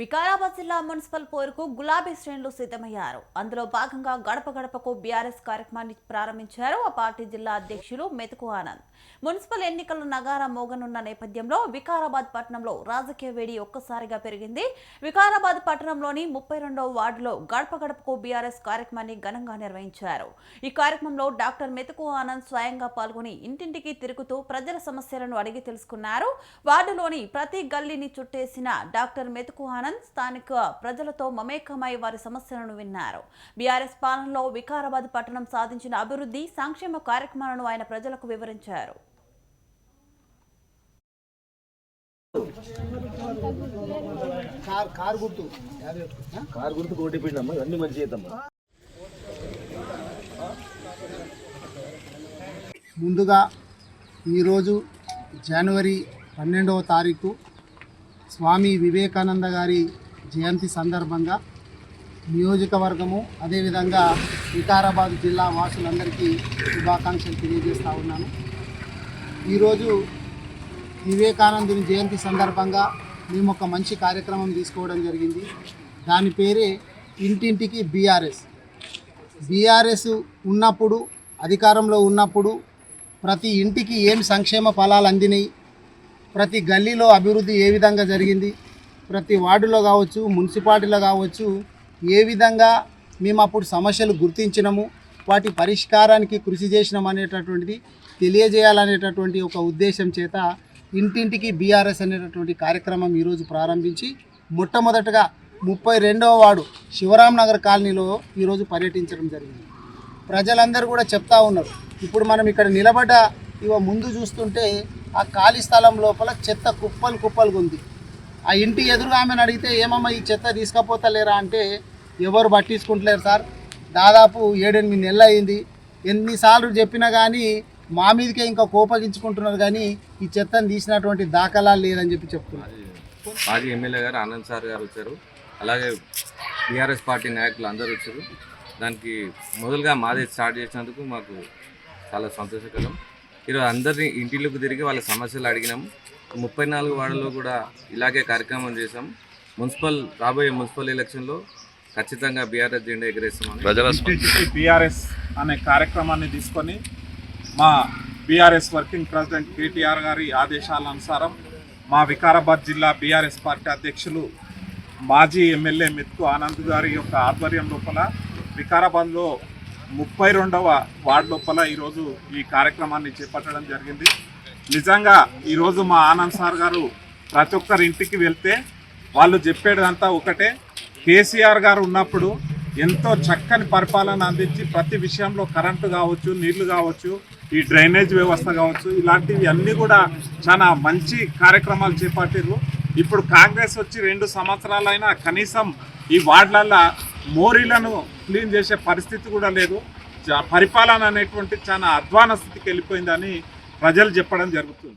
వికారాబాద్ జిల్లా మున్సిపల్ పోరుకు గులాబీ శ్రేణులు సిద్ధమయ్యారు. అందులో భాగంగా గడప గడపకు బీఆర్ఎస్ కార్యక్రమాన్ని ప్రారంభించారు ఆ పార్టీ జిల్లా అధ్యక్షులు మెతుకు ఆనంద్. మున్సిపల్ ఎన్నికల నగారా మోగనున్న నేపథ్యంలో వికారాబాద్ పట్టణంలో రాజకీయ వేడి ఒక్కసారిగా పెరిగింది. వికారాబాద్ పట్టణంలోని 32వ వార్డులో గడప గడపకు బీఆర్ఎస్ కార్యక్రమాన్ని ఘనంగా నిర్వహించారు. ఈ కార్యక్రమంలో డాక్టర్ మెతుకు ఆనంద్ స్వయంగా పాల్గొని ఇంటింటికి తిరుగుతూ ప్రజల సమస్యలను అడిగి తెలుసుకున్నారు. వార్డులోని ప్రతి గల్లీని చుట్టేసిన డాక్టర్ మెతుకు స్థానిక ప్రజలతో మమేకమై వారి సమస్యలను విన్నారు. బీఆర్ఎస్ పాలనలో వికారాబాద్ పట్టణం సాధించిన అభివృద్ధి, సంక్షేమ కార్యక్రమాలను ఆయన ప్రజలకు వివరించారు. ముందుగా ఈరోజు జనవరి 12వ తారీఖు స్వామి వివేకానంద గారి జయంతి సందర్భంగా నియోజకవర్గము అదేవిధంగా వికారాబాద్ జిల్లా వాసులందరికీ శుభాకాంక్షలు తెలియజేస్తూ ఉన్నాను. ఈరోజు వివేకానందుని జయంతి సందర్భంగా మేము ఒక మంచి కార్యక్రమం తీసుకోవడం జరిగింది. దాని పేరే ఇంటింటికి బీఆర్ఎస్ ఉన్నప్పుడు, అధికారంలో ఉన్నప్పుడు ప్రతి ఇంటికి ఏం సంక్షేమ ఫలాలు అందినాయి, ప్రతి గల్లీలో అభివృద్ధి ఏ విధంగా జరిగింది, ప్రతి వార్డులో కావచ్చు, మున్సిపాలిటీలో కావచ్చు, ఏ విధంగా మేము అప్పుడు సమస్యలు గుర్తించినాము, వాటి పరిష్కారానికి కృషి చేసినాం అనేటటువంటిది తెలియజేయాలనేటటువంటి ఒక ఉద్దేశం చేత ఇంటింటికి బీఆర్ఎస్ అనేటటువంటి కార్యక్రమం ఈరోజు ప్రారంభించి మొట్టమొదటగా 32వ వార్డు శివరాం నగర్ కాలనీలో ఈరోజు పర్యటించడం జరిగింది. ప్రజలందరూ కూడా చెప్తా ఉన్నారు. ఇప్పుడు మనం ఇక్కడ నిలబడ్డ ముందు చూస్తుంటే ఆ ఖాళీ స్థలం లోపల చెత్త కుప్పలు ఉంది. ఆ ఇంటి ఎదురుగా ఆమెను అడిగితే ఏమమ్మా ఈ చెత్త తీసుకపోతలేరా అంటే ఎవరు పట్టించుకుంటలేరు సార్, దాదాపు 7-8 నెలలు అయింది, ఎన్నిసార్లు చెప్పినా కానీ మా మీదకే ఇంకా కోపగించుకుంటున్నారు, కానీ ఈ చెత్తను తీసినటువంటి దాఖలాలు లేదని చెప్తున్నారు. మాజీ ఎమ్మెల్యే గారు ఆనంద్ సార్ గారు వచ్చారు, అలాగే బీఆర్ఎస్ పార్టీ నాయకులు అందరూ వచ్చారు. దానికి మొదలుగా మాదే స్టార్ట్ చేసినందుకు మాకు చాలా సంతోషకరం. ఈరోజు అందరినీ ఇంటిలోకి తిరిగి వాళ్ళ సమస్యలు అడిగినాము. 34 వార్డులో కూడా ఇలాగే కార్యక్రమం చేసాం. రాబోయే మున్సిపల్ ఎలక్షన్లో ఖచ్చితంగా బీఆర్ఎస్ జెండా ఎగరేస్తామని బీఆర్ఎస్ అనే కార్యక్రమాన్ని తీసుకొని మా బీఆర్ఎస్ వర్కింగ్ ప్రెసిడెంట్ కేటీఆర్ గారి ఆదేశాల అనుసారం మా వికారాబాద్ జిల్లా బీఆర్ఎస్ పార్టీ అధ్యక్షులు మాజీ ఎమ్మెల్యే మెతుకు ఆనంద్ గారి యొక్క ఆధ్వర్యం లోపల వికారాబాద్లో 32వ వార్డు లోపల ఈరోజు ఈ కార్యక్రమాన్ని చేపట్టడం జరిగింది. నిజంగా ఈరోజు మా ఆనంద్ సార్ గారు ప్రతి ఒక్కరి ఇంటికి వెళ్తే వాళ్ళు చెప్పేదంతా ఒకటే, కేసీఆర్ గారు ఉన్నప్పుడు ఎంతో చక్కని పరిపాలన అందించి ప్రతి విషయంలో కరెంటు కావచ్చు, నీళ్లు కావచ్చు, ఈ డ్రైనేజ్ వ్యవస్థ కావచ్చు, ఇలాంటివి అన్నీ కూడా చాలా మంచి కార్యక్రమాలు చేపట్టారు. ఇప్పుడు కాంగ్రెస్ వచ్చి 2 సంవత్సరాలైనా కనీసం ఈ వార్డులలో మోరీలను క్లీన్ చేసే పరిస్థితి కూడా లేదు. పరిపాలన అనేటువంటి చాలా అధ్వాన స్థితికి వెళ్ళిపోయిందని ప్రజలు చెప్పడం జరుగుతుంది.